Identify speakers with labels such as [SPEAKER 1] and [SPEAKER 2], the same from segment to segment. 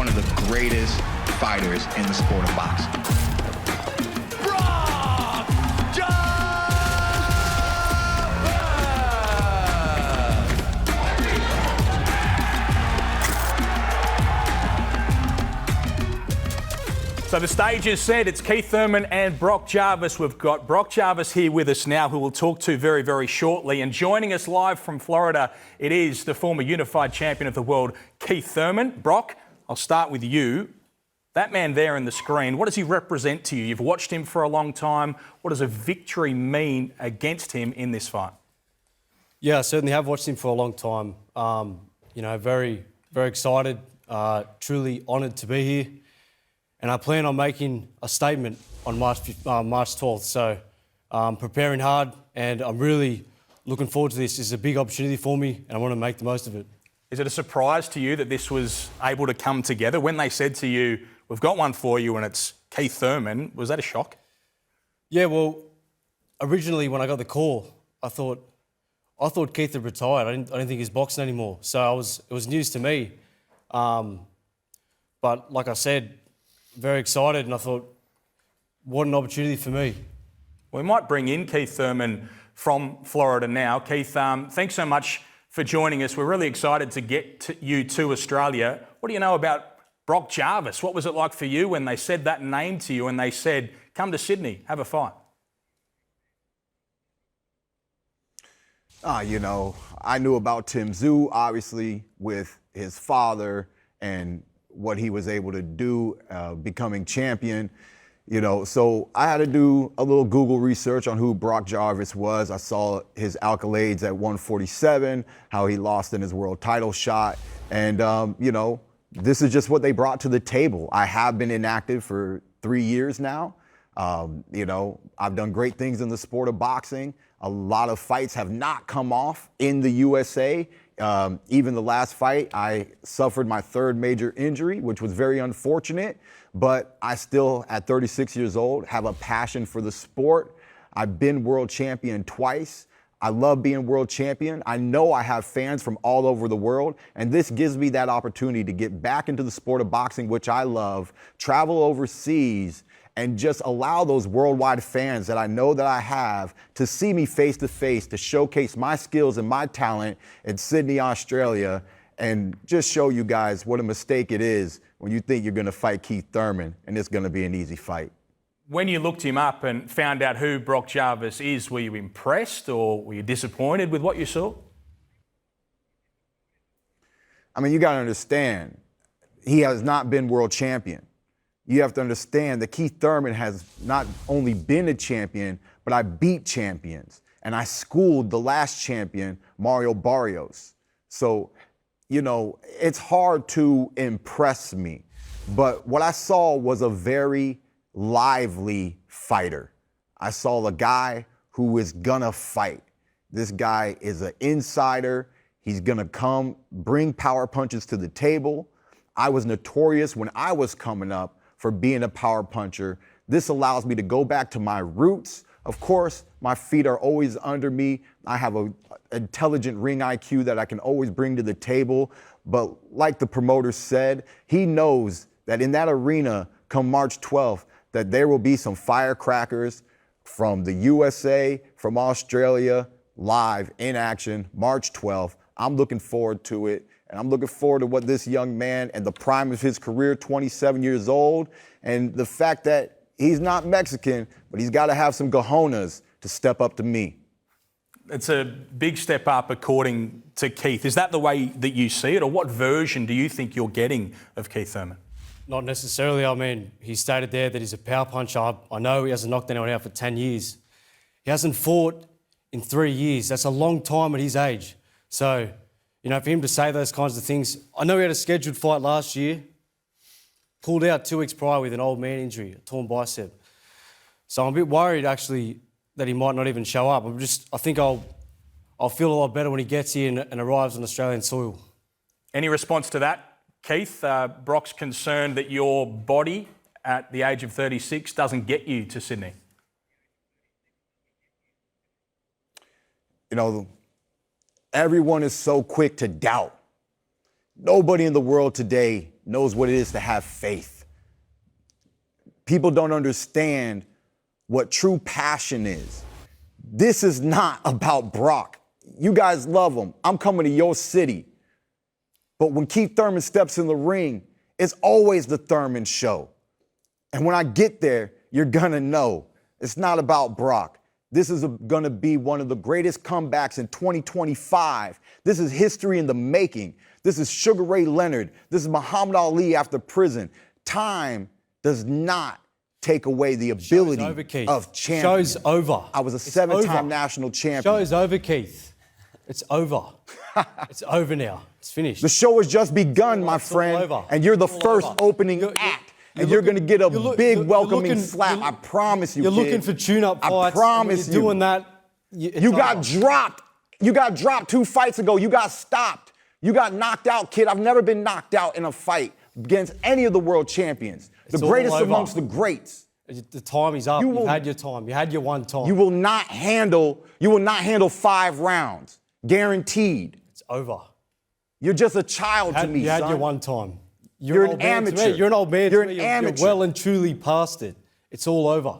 [SPEAKER 1] one of the greatest fighters in the sport of boxing.
[SPEAKER 2] Brock Jarvis! So the stage is set. It's Keith Thurman and Brock Jarvis. We've got Brock Jarvis here with us now, who we'll talk to very, very shortly. And joining us live from Florida, it is the former unified champion of the world, Keith Thurman. Brock, I'll start with you. That man there in the screen, what does he represent to you? You've watched him for a long time. What does a victory mean against him in this fight?
[SPEAKER 3] Yeah, I certainly have watched him for a long time. Very, very excited, truly honoured to be here. And I plan on making a statement on March 12th. So I'm preparing hard and I'm really looking forward to this. It's a big opportunity for me and I want to make the most of it.
[SPEAKER 2] Is it a surprise to you that this was able to come together? When they said to you, we've got one for you and it's Keith Thurman, was that a shock?
[SPEAKER 3] Yeah, well, originally when I got the call, I thought Keith had retired. I didn't think he was boxing anymore. So it was news to me. But like I said, very excited, and I thought, what an opportunity for me.
[SPEAKER 2] We might bring in Keith Thurman from Florida now. Keith, thanks so much for joining us. We're really excited to get you to Australia. What do you know about Brock Jarvis? What was it like for you when they said that name to you and they said, come to Sydney, have a fight?
[SPEAKER 4] I knew about Tim Tszyu, obviously, with his father and what he was able to do, becoming champion. So I had to do a little Google research on who Brock Jarvis was. I saw his accolades at 147, how he lost in his world title shot. And, this is just what they brought to the table. I have been inactive for 3 years now. I've done great things in the sport of boxing. A lot of fights have not come off in the USA. Even the last fight, I suffered my third major injury, which was very unfortunate, but I still, at 36 years old, have a passion for the sport. I've been world champion twice. I love being world champion. I know I have fans from all over the world, and this gives me that opportunity to get back into the sport of boxing, which I love, travel overseas, and just allow those worldwide fans that I know that I have to see me face to face, to showcase my skills and my talent in Sydney, Australia, and just show you guys what a mistake it is when you think you're gonna fight Keith Thurman and it's gonna be an easy fight.
[SPEAKER 2] When you looked him up and found out who Brock Jarvis is, were you impressed or were you disappointed with what you saw?
[SPEAKER 4] You gotta understand, he has not been world champion. You have to understand that Keith Thurman has not only been a champion, but I beat champions. And I schooled the last champion, Mario Barrios. So, it's hard to impress me. But what I saw was a very lively fighter. I saw a guy who is gonna fight. This guy is an insider. He's gonna come, bring power punches to the table. I was notorious when I was coming up for being a power puncher. This allows me to go back to my roots. Of course, my feet are always under me. I have an intelligent ring IQ that I can always bring to the table. But like the promoter said, he knows that in that arena, come March 12th, that there will be some firecrackers from the USA, from Australia, live in action, March 12th. I'm looking forward to it. And I'm looking forward to what this young man and the prime of his career, 27 years old, and the fact that he's not Mexican, but he's got to have some cojones to step up to me.
[SPEAKER 2] It's a big step up according to Keith. Is that the way that you see it, or what version do you think you're getting of Keith Thurman?
[SPEAKER 3] Not necessarily. He stated there that he's a power puncher. I know he hasn't knocked anyone out for 10 years. He hasn't fought in 3 years. That's a long time at his age. So, for him to say those kinds of things, I know he had a scheduled fight last year, pulled out 2 weeks prior with an old man injury, a torn bicep. So I'm a bit worried, actually, that he might not even show up. I think I'll feel a lot better when he gets here and arrives on Australian soil.
[SPEAKER 2] Any response to that, Keith? Brock's concerned that your body at the age of 36 doesn't get you to Sydney.
[SPEAKER 4] Everyone is so quick to doubt. Nobody in the world today knows what it is to have faith. People don't understand what true passion is. This is not about Brock. You guys love him. I'm coming to your city. But when Keith Thurman steps in the ring, it's always the Thurman show. And when I get there, you're gonna know it's not about Brock. This is gonna be one of the greatest comebacks in 2025. This is history in the making. This is Sugar Ray Leonard. This is Muhammad Ali after prison. Time does not take away the ability of champion.
[SPEAKER 3] Show's over.
[SPEAKER 4] I was a seven-time national champion.
[SPEAKER 3] Show's over, Keith. It's over. It's over now. It's finished.
[SPEAKER 4] The show has just begun, my friend, and you're the first opening act. And you're going to get a big welcoming slap. I promise you,
[SPEAKER 3] You're
[SPEAKER 4] kid.
[SPEAKER 3] looking for tune-up fights.
[SPEAKER 4] I promise you.
[SPEAKER 3] You're doing that.
[SPEAKER 4] You got dropped. You got dropped 2 fights ago. You got stopped. You got knocked out, kid. I've never been knocked out in a fight against any of the world champions. The greatest amongst the greats.
[SPEAKER 3] The time is up. You've had your time. You had your one time.
[SPEAKER 4] You will not handle 5 rounds. Guaranteed.
[SPEAKER 3] It's over.
[SPEAKER 4] You're just a child to me,
[SPEAKER 3] You
[SPEAKER 4] son.
[SPEAKER 3] had your one time.
[SPEAKER 4] You're an amateur.
[SPEAKER 3] You're an old man.
[SPEAKER 4] You're an amateur.
[SPEAKER 3] You're well and truly past it. It's all over.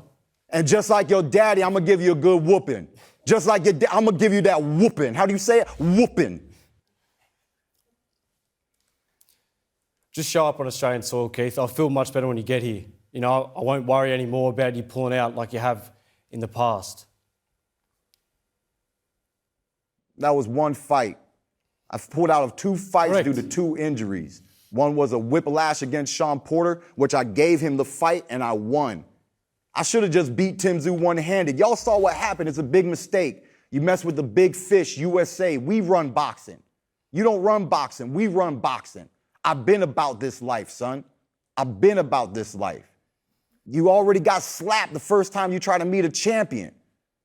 [SPEAKER 4] And just like your daddy, I'm going to give you a good whooping. Just like your I'm going to give you that whooping. How do you say it? Whooping.
[SPEAKER 3] Just show up on Australian soil, Keith. I'll feel much better when you get here. You know, I won't worry anymore about you pulling out like you have in the past.
[SPEAKER 4] That was one fight. I've pulled out of 2 fights
[SPEAKER 3] Correct.
[SPEAKER 4] due to 2 injuries. One was a whiplash against Sean Porter, which I gave him the fight and I won. I should have just beat Tim Tszyu one-handed. Y'all saw what happened. It's a big mistake. You mess with the big fish, USA. We run boxing. You don't run boxing. We run boxing. I've been about this life, son. I've been about this life. You already got slapped the first time you try to meet a champion,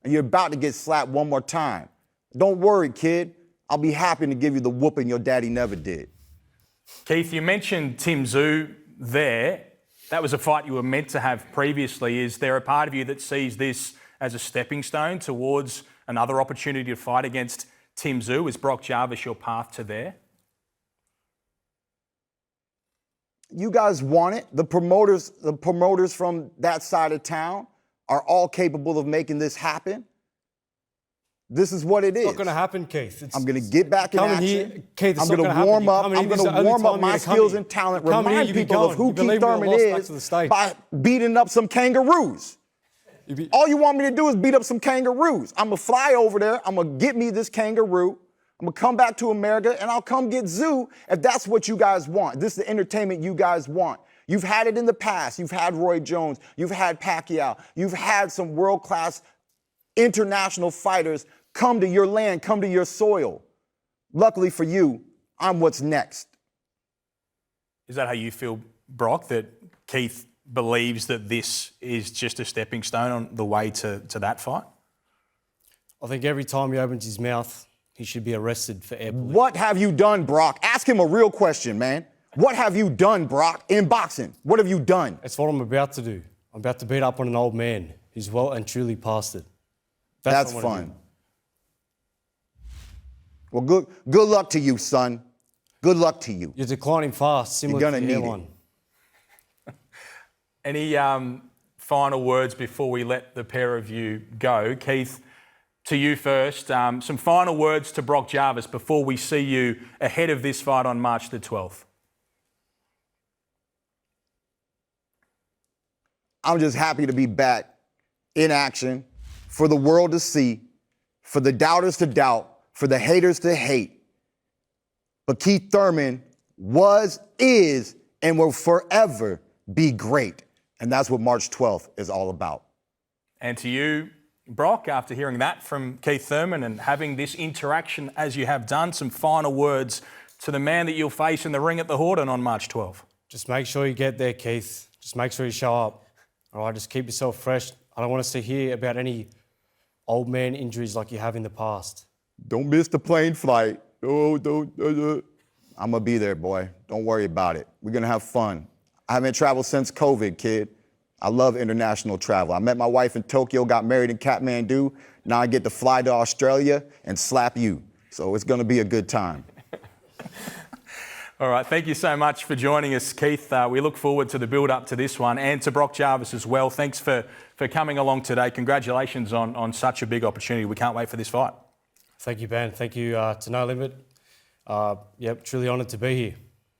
[SPEAKER 4] and you're about to get slapped one more time. Don't worry, kid. I'll be happy to give you the whooping your daddy never did.
[SPEAKER 2] Keith, you mentioned Tim Tszyu there. That was a fight you were meant to have previously. Is there a part of you that sees this as a stepping stone towards another opportunity to fight against Tim Tszyu? Is Brock Jarvis your path to there?
[SPEAKER 4] You guys want it. The promoters from that side of town are all capable of making this happen. This is what it is.
[SPEAKER 3] It's not going to happen, Keith.
[SPEAKER 4] I'm going to get back in action.
[SPEAKER 3] Here, Keith,
[SPEAKER 4] I'm going to warm up. I'm going to warm up my skills and talent. Remind people of who Keith Thurman is by beating up some kangaroos. All you want me to do is beat up some kangaroos. I'm going to fly over there. I'm going to get me this kangaroo. I'm going to come back to America, and I'll come get Tszyu if that's what you guys want. This is the entertainment you guys want. You've had it in the past. You've had Roy Jones. You've had Pacquiao. You've had some world-class international fighters come to your land, come to your soil. Luckily for you, I'm what's next.
[SPEAKER 2] Is that how you feel, Brock, that Keith believes that this is just a stepping stone on the way to that fight?
[SPEAKER 3] I think every time he opens his mouth, he should be arrested for air pollution.
[SPEAKER 4] What have you done, Brock? Ask him a real question, man. What have you done, Brock, in boxing? What have you done?
[SPEAKER 3] That's what I'm about to do. I'm about to beat up on an old man who's well and truly past it.
[SPEAKER 4] That's fun. Well, good luck to you, son. Good luck to you.
[SPEAKER 3] You're declining fast, similar
[SPEAKER 4] You're
[SPEAKER 3] to
[SPEAKER 4] gonna
[SPEAKER 3] your
[SPEAKER 4] need
[SPEAKER 3] hairline.
[SPEAKER 2] Any final words before we let the pair of you go? Keith, to you first. Some final words to Brock Jarvis before we see you ahead of this fight on March the 12th.
[SPEAKER 4] I'm just happy to be back in action for the world to see, for the doubters to doubt, for the haters to hate. But Keith Thurman was, is, and will forever be great. And that's what March 12th is all about.
[SPEAKER 2] And to you, Brock, after hearing that from Keith Thurman and having this interaction as you have done, some final words to the man that you'll face in the ring at the Horden on March 12th.
[SPEAKER 3] Just make sure you get there, Keith. Just make sure you show up. All right, just keep yourself fresh. I don't want us to hear about any old man injuries like you have in the past.
[SPEAKER 4] Don't miss the plane flight. I'm going to be there, boy. Don't worry about it. We're going to have fun. I haven't traveled since COVID, kid. I love international travel. I met my wife in Tokyo, got married in Kathmandu. Now I get to fly to Australia and slap you. So it's going to be a good time.
[SPEAKER 2] All right, thank you so much for joining us, Keith. We look forward to the build-up to this one and to Brock Jarvis as well. Thanks for coming along today. Congratulations on such a big opportunity. We can't wait for this fight.
[SPEAKER 3] Thank you, Ben. Thank you to No Limit. Truly honoured to be here.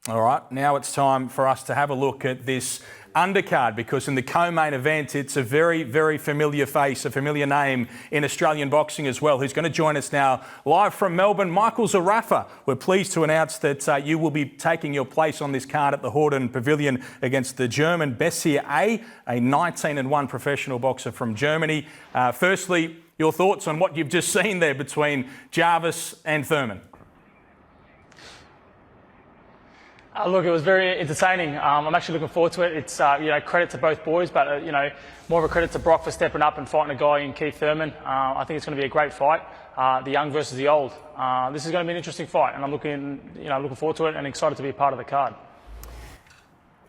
[SPEAKER 2] All right, now it's time for us to have a look at this undercard, because in the co-main event, it's a very, very familiar face, a familiar name in Australian boxing as well, who's going to join us now live from Melbourne. Michael Zerafa, we're pleased to announce that you will be taking your place on this card at the Horden Pavilion against the German Bessier A 19-1 professional boxer from Germany. Firstly, your thoughts on what you've just seen there between Jarvis and Thurman?
[SPEAKER 5] Look, it was very entertaining. I'm actually looking forward to it. It's credit to both boys, but more of a credit to Brock for stepping up and fighting a guy in Keith Thurman. I think it's going to be a great fight. The young versus the old. This is going to be an interesting fight, and I'm looking forward to it and excited to be a part of the card.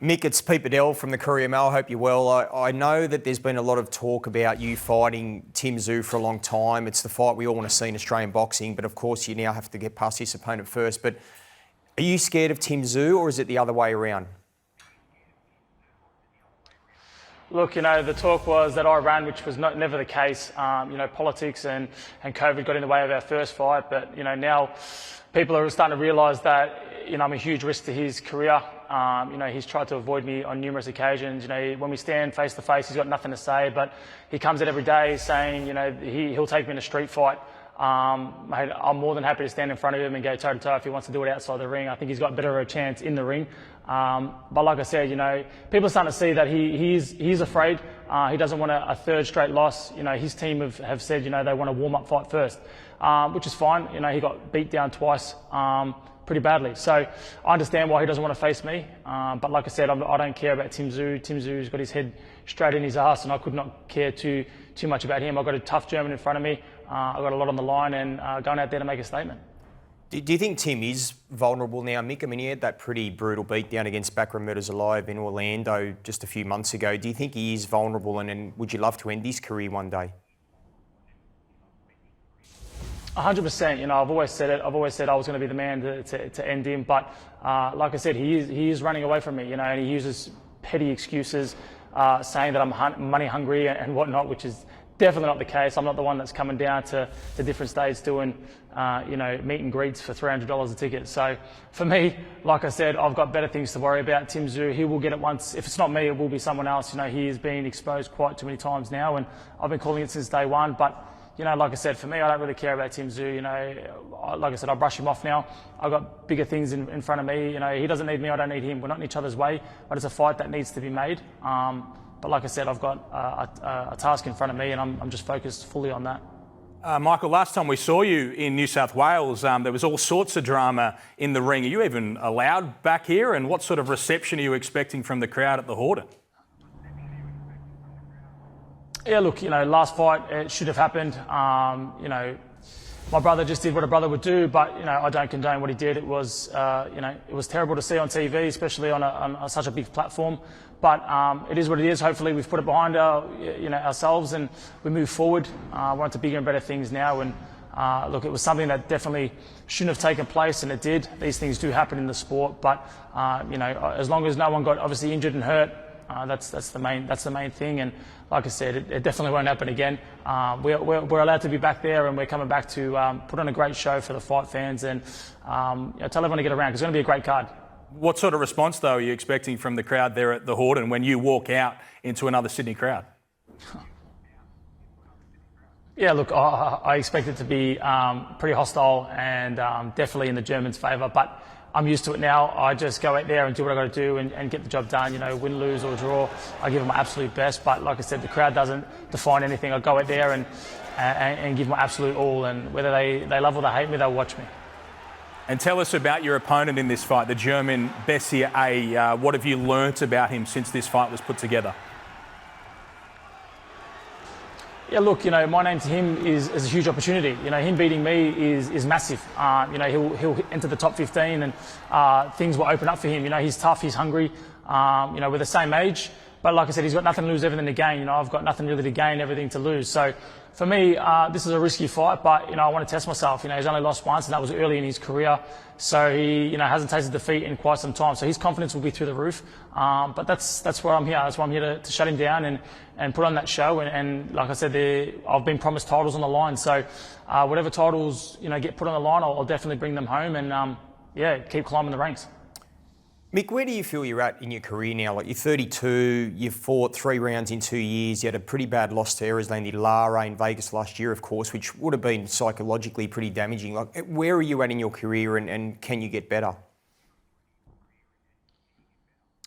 [SPEAKER 6] Mick, it's Pete Bedell from the Courier Mail. Hope you're well. I know that there's been a lot of talk about you fighting Tim Tszyu for a long time. It's the fight we all want to see in Australian boxing, but of course you now have to get past this opponent first. But are you scared of Tim Tszyu, or is it the other way around?
[SPEAKER 5] Look, the talk was that I ran, which was never the case. Politics and COVID got in the way of our first fight, but now people are starting to realise that I'm a huge risk to his career. He's tried to avoid me on numerous occasions. When we stand face to face, he's got nothing to say, but he comes in every day saying, he'll take me in a street fight. I'm more than happy to stand in front of him and go toe to toe if he wants to do it outside the ring. I think he's got better of a chance in the ring. But like I said, people are starting to see that he's afraid. He doesn't want a third straight loss. His team have said, they want a warm-up fight first, which is fine. He got beat down twice pretty badly. So I understand why he doesn't want to face me. But like I said, I don't care about Tim Tszyu. Tim Tszyu's got his head straight in his ass, and I could not care too much about him. I've got a tough German in front of me. I've got a lot on the line, and going out there to make a statement.
[SPEAKER 6] Do you think Tim is vulnerable now, Mick? I mean, he had that pretty brutal beatdown against Backroom Murders Alive in Orlando just a few months ago. Do you think he is vulnerable, and would you love to end his career one day?
[SPEAKER 5] 100%. I've always said it. I've always said I was going to be the man to end him. But like I said, he is running away from me. And he uses petty excuses, saying that I'm money hungry and whatnot, which is definitely not the case. I'm not the one that's coming down to different states doing, meet and greets for $300 a ticket. So for me, like I said, I've got better things to worry about. Tim Tszyu, he will get it once. If it's not me, it will be someone else. He has been exposed quite too many times now, and I've been calling it since day one. But like I said, for me, I don't really care about Tim Tszyu. Like I said, I brush him off now. I've got bigger things in front of me. He doesn't need me. I don't need him. We're not in each other's way. But it's a fight that needs to be made. But like I said, I've got a task in front of me, and I'm just focused fully on that.
[SPEAKER 2] Michael, last time we saw you in New South Wales, there was all sorts of drama in the ring. Are you even allowed back here? And what sort of reception are you expecting from the crowd at the Horden?
[SPEAKER 5] Yeah, look, last fight, it should have happened. My brother just did what a brother would do, but, I don't condone what he did. It was, it was terrible to see on TV, especially on such a big platform. But it is what it is. Hopefully we've put it behind ourselves and we move forward. We're on to bigger and better things now. And look, it was something that definitely shouldn't have taken place, and it did. These things do happen in the sport, but as long as no one got obviously injured and hurt, that's the main thing. And like I said, it definitely won't happen again. We're allowed to be back there, and we're coming back to put on a great show for the fight fans and tell everyone to get around, because it's going to be a great card.
[SPEAKER 2] What sort of response, though, are you expecting from the crowd there at the Horden when you walk out into another Sydney crowd?
[SPEAKER 5] Yeah, look, I expect it to be pretty hostile and definitely in the Germans' favour, but I'm used to it now. I just go out there and do what I got to do and get the job done. Win, lose or draw, I give them my absolute best. But like I said, the crowd doesn't define anything. I go out there and give my absolute all, and whether they love or they hate me, they'll watch me.
[SPEAKER 2] And tell us about your opponent in this fight, the German Bessier A. What have you learnt about him since this fight was put together?
[SPEAKER 5] Yeah, look, my name to him is a huge opportunity. Him beating me is massive. He'll enter the top 15 and things will open up for him. He's tough, he's hungry. We're the same age. But like I said, he's got nothing to lose, everything to gain. You know, I've got nothing really to gain, everything to lose. So for me, this is a risky fight, but, you know, I want to test myself. You know, he's only lost once, and that was early in his career. So he, you know, hasn't tasted defeat in quite some time. So his confidence will be through the roof. But that's where I'm here. That's why I'm here to shut him down and put on that show. And like I said, I've been promised titles on the line. So whatever titles, you know, get put on the line, I'll definitely bring them home and, keep climbing the ranks.
[SPEAKER 6] Mick, where do you feel you're at in your career now? Like, you're 32, you've fought 3 rounds in 2 years, you had a pretty bad loss to Erislandy Lara in Vegas last year, of course, which would have been psychologically pretty damaging. Like, where are you at in your career and can you get better?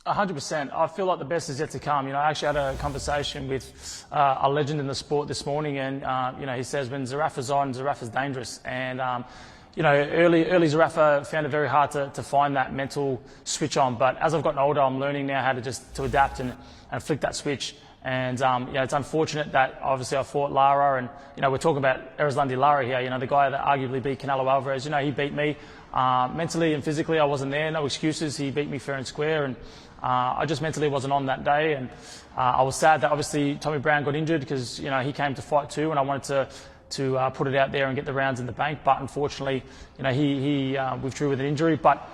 [SPEAKER 5] 100%. I feel like the best is yet to come. You know, I actually had a conversation with a legend in the sport this morning, and you know, he says when Zerafa's on, Zerafa's dangerous. And you know, early Zerafa found it very hard to find that mental switch on. But as I've gotten older, I'm learning now how to adapt and flick that switch. And you know, it's unfortunate that obviously I fought Lara, and you know, we're talking about Erislandy Lara here. You know, the guy that arguably beat Canelo Alvarez. You know, he beat me mentally and physically. I wasn't there. No excuses. He beat me fair and square, and I just mentally wasn't on that day. And I was sad that obviously Tommy Brown got injured because, you know, he came to fight too, and I wanted to put it out there and get the rounds in the bank. But unfortunately, you know, he withdrew with an injury. But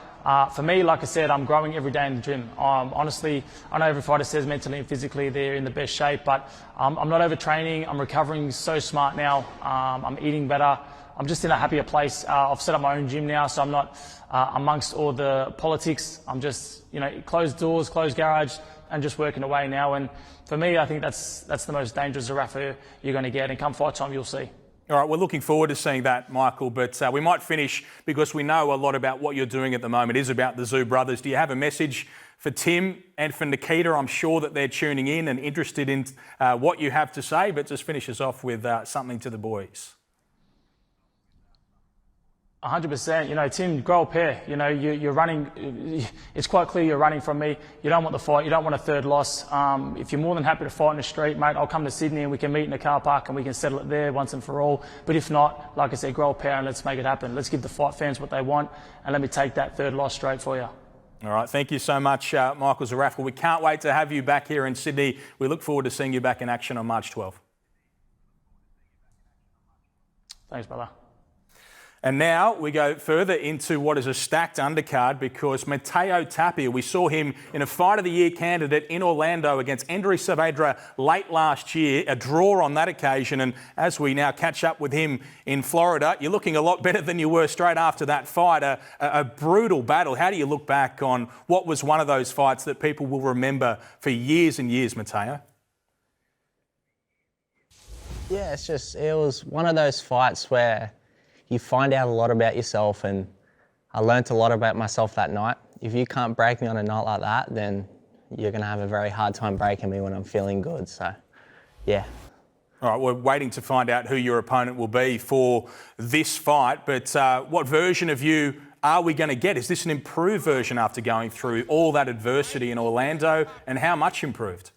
[SPEAKER 5] for me, like I said, I'm growing every day in the gym. Honestly, I know every fighter says mentally and physically they're in the best shape, but I'm not overtraining. I'm recovering so smart now. I'm eating better. I'm just in a happier place. I've set up my own gym now, so I'm not amongst all the politics. I'm just, you know, closed doors, closed garage, and just working away now. And for me, I think that's the most dangerous Zerafa you're going to get. And come fight time, you'll see.
[SPEAKER 2] All right, we're looking forward to seeing that, Michael, but we might finish because we know a lot about what you're doing at the moment. It is about the Zoo brothers. Do you have a message for Tim and for Nikita? I'm sure that they're tuning in and interested in what you have to say, but just finish us off with something to the boys.
[SPEAKER 5] 100%. You know, Tim, grow a pair. You know, you're running. It's quite clear you're running from me. You don't want the fight. You don't want a third loss. If you're more than happy to fight in the street, mate, I'll come to Sydney and we can meet in the car park and we can settle it there once and for all. But if not, like I said, grow a pair and let's make it happen. Let's give the fight fans what they want, and let me take that third loss straight for you.
[SPEAKER 2] All right, thank you so much, Michael Zerafa. We can't wait to have you back here in Sydney. We look forward to seeing you back in action on March 12th.
[SPEAKER 5] Thanks, brother.
[SPEAKER 2] And now we go further into what is a stacked undercard because Mato Tapia, we saw him in a Fight of the Year candidate in Orlando against Andrei Saavedra late last year, a draw on that occasion. And as we now catch up with him in Florida, you're looking a lot better than you were straight after that fight, a brutal battle. How do you look back on what was one of those fights that people will remember for years and years, Mato?
[SPEAKER 7] Yeah, it was one of those fights where you find out a lot about yourself, and I learnt a lot about myself that night. If you can't break me on a night like that, then you're going to have a very hard time breaking me when I'm feeling good. So, yeah.
[SPEAKER 2] All right, we're waiting to find out who your opponent will be for this fight, but what version of you are we going to get? Is this an improved version after going through all that adversity in Orlando, and how much improved?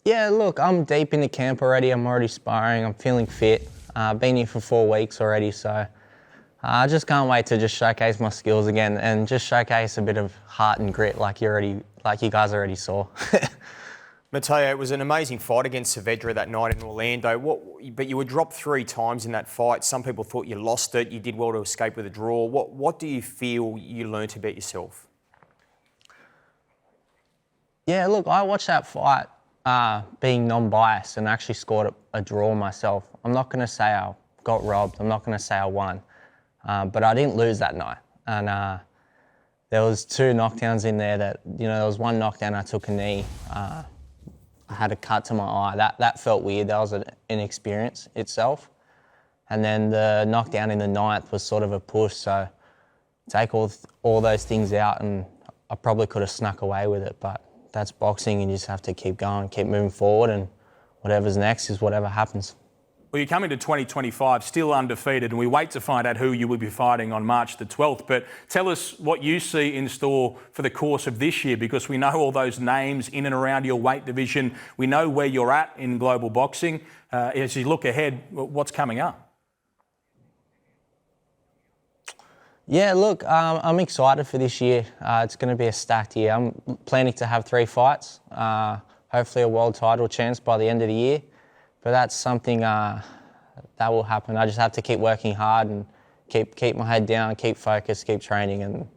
[SPEAKER 7] Yeah, look, I'm deep into camp already. I'm already sparring. I'm feeling fit. Been here for 4 weeks already, so I just can't wait to just showcase my skills again and just showcase a bit of heart and grit like you guys already saw.
[SPEAKER 6] Matteo, it was an amazing fight against Saavedra that night in Orlando. But you were dropped 3 times in that fight. Some people thought you lost it. You did well to escape with a draw. What do you feel you learnt about yourself?
[SPEAKER 7] Yeah, look, I watched that fight being non-biased and actually scored a draw myself. I'm not going to say I got robbed. I'm not going to say I won. But I didn't lose that night. And there was 2 knockdowns in there that, you know, there was one knockdown I took a knee. I had a cut to my eye. That felt weird. That was an inexperience itself. And then the knockdown in the 9th was sort of a push. So take all those things out, and I probably could have snuck away with it. But that's boxing, and you just have to keep going, keep moving forward, and whatever's next is whatever happens.
[SPEAKER 2] Well, you come into 2025 still undefeated, and we wait to find out who you will be fighting on March the 12th. But tell us what you see in store for the course of this year, because we know all those names in and around your weight division. We know where you're at in global boxing. As you look ahead, what's coming up?
[SPEAKER 7] Yeah, look, I'm excited for this year. It's going to be a stacked year. I'm planning to have 3 fights, hopefully a world title chance by the end of the year. But that's something that will happen. I just have to keep working hard and keep my head down, keep focused, keep training, and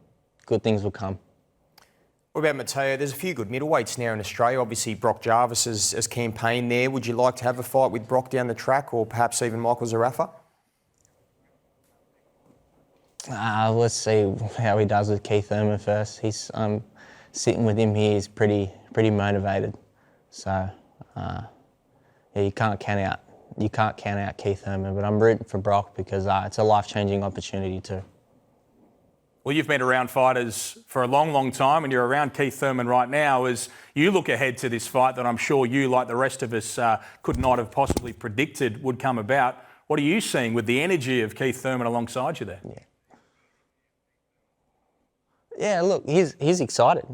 [SPEAKER 7] good things will come.
[SPEAKER 6] What about Mato? There's a few good middleweights now in Australia. Obviously, Brock Jarvis has campaigned there. Would you like to have a fight with Brock down the track, or perhaps even Michael Zerafa?
[SPEAKER 7] Let's see how he does with Keith Thurman first. He's sitting with him here. He's pretty motivated. So yeah, you can't count out Keith Thurman. But I'm rooting for Brock because it's a life-changing opportunity too.
[SPEAKER 2] Well, you've been around fighters for a long, long time, and you're around Keith Thurman right now. As you look ahead to this fight that I'm sure you, like the rest of us, could not have possibly predicted would come about, what are you seeing with the energy of Keith Thurman alongside you there?
[SPEAKER 7] Yeah, look, he's excited.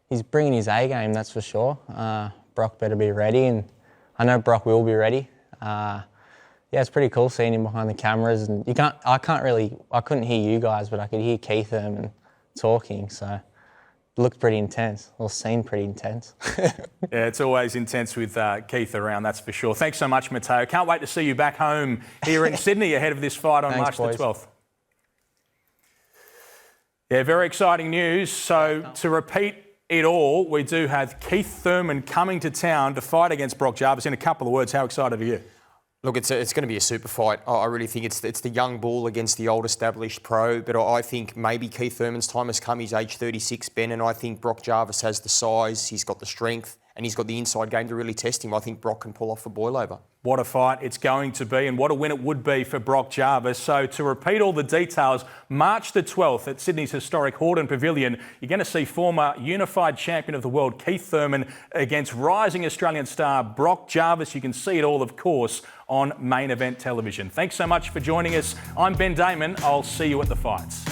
[SPEAKER 7] He's bringing his A game, that's for sure. Brock better be ready, and I know Brock will be ready. Yeah, it's pretty cool seeing him behind the cameras, and I couldn't hear you guys, but I could hear Keith Thurman talking, so it looked pretty intense. Or seemed pretty intense.
[SPEAKER 2] Yeah, it's always intense with Keith around, that's for sure. Thanks so much, Mato. Can't wait to see you back home here in Sydney ahead of this fight on
[SPEAKER 7] Thanks,
[SPEAKER 2] March
[SPEAKER 7] boys.
[SPEAKER 2] the 12th. Yeah, very exciting news. So to repeat it all, we do have Keith Thurman coming to town to fight against Brock Jarvis. In a couple of words, how excited are you?
[SPEAKER 6] Look, it's going to be a super fight. I really think it's the young bull against the old established pro, but I think maybe Keith Thurman's time has come. He's age 36, Ben, and I think Brock Jarvis has the size, he's got the strength, and he's got the inside game to really test him. I think Brock can pull off a boil over.
[SPEAKER 2] What a fight it's going to be, and what a win it would be for Brock Jarvis. So to repeat all the details, March the 12th at Sydney's historic Hordern Pavilion, you're going to see former unified champion of the world Keith Thurman against rising Australian star Brock Jarvis. You can see it all, of course, on Main Event Television. Thanks so much for joining us. I'm Ben Damon. I'll see you at the fights.